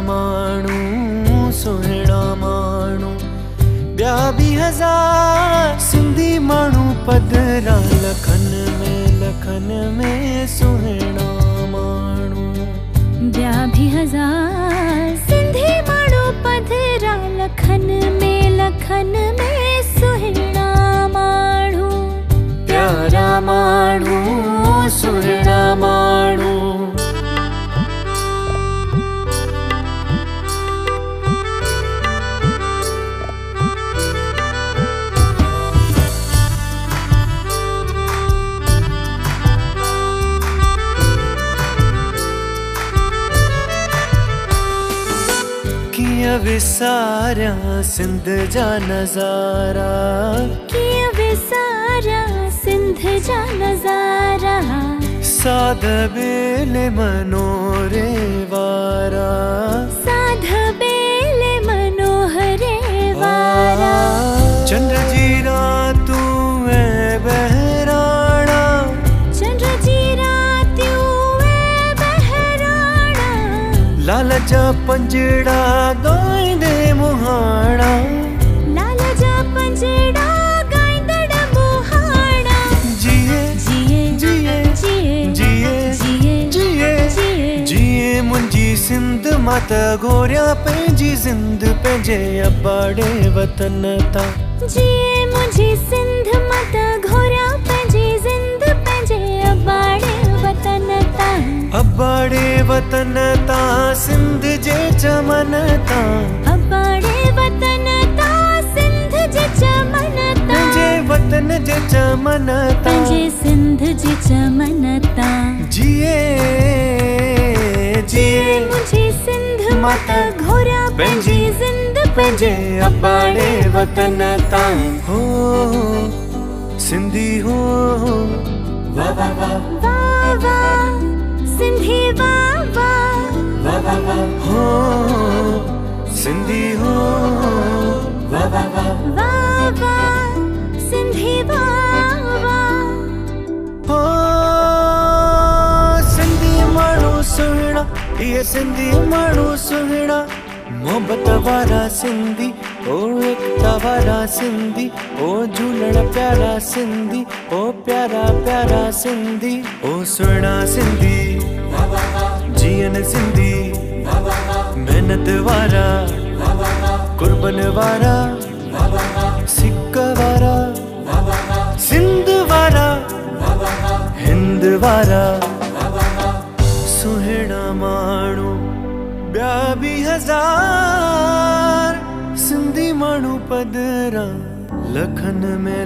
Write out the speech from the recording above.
माण्हू सुहिणा माण्हू ॿिया बि हज़ार सिंधी माण्हू पधरा लखन में सुहिणा माण्हू ॿिया बि हज़ार सिंधी माण्हू पधरा लखन में सुहिणा माण्हू प्यारा माण्हू सुहिणा माण्हू कीअं विसारियां सिंध जा नज़ारा कीअं विसारियां सिंध जा नज़ारा साध बेले मनोरे वारा साध बेले मनोहरे वारा चंद्र जी रातूं ऐं बहिराणा चंद्र जी रातियूं ऐं बहिराणा लाल जा पंजड़ा गाईंदे मुहाणा लाल जा पंजड़ा गाईंदड़ मुहाणा जिए जिए जिए जिए जिए जिए जिए जिए जिए मुंहिंजी सिंध मां त घोरिया पंहिंजी ज़िंद पंहिंजे अबाड़े वतन तां जिए मुंहिंजी सिंध मां त घोरिया पंहिंजी ज़िंद पंहिंजे अबाड़े वतन तां अबाड़े वतन तां सिंध जे चमन तां अबाड़े वतन तां सिंध जे चमन तां पंहिंजे वतन जे चमन तां पंहिंजे सिंध जे चमन तां जिए जिए मुंहिंजी सिंध मां त घोरिया पंहिंजी ज़िंद पंहिंजे अबाड़े वतन तां हो सिंधी हो वाह वाह वाह वाह वाह सिंधी वाह वाह हो सिंधी हो वाह वाह वाह वाह वाह सिंधी वाह वाह हो सिंधी माण्हू सुहिणा इहे सिंधी माण्हू सुहिणा मोहबत वारा सिंधी ओ एकता वारा सिंधी ओ झूलण प्यारा सिंधी ओ प्यारा प्यारा सिंधी ओ सुहिणा सिंधी जीअन सिंधी मेहनत वारा कुर्बन वारा सिक वारा सिंध वारा हिंद वारा सुहिणा माण्हू ॿिया बि हज़ार सिंधी माण्हू पधरा लखन में